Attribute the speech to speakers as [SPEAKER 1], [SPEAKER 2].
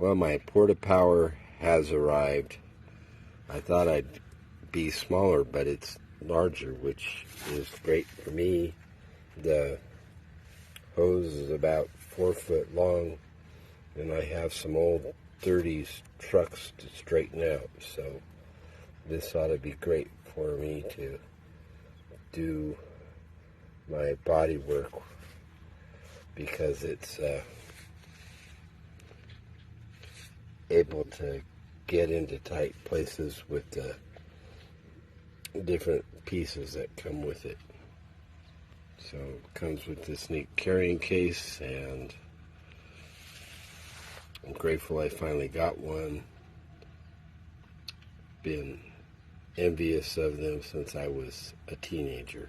[SPEAKER 1] Well, my Porta Power has arrived. I thought I'd be smaller, but it's larger, which is great for me. The hose is about 4 foot long, and I have some old 30s trucks to straighten out, so this ought to be great for me to do my body work, because it's able to get into tight places with the different pieces that come with it. So it comes with this neat carrying case, and I'm grateful I finally got one. Been envious of them since I was a teenager.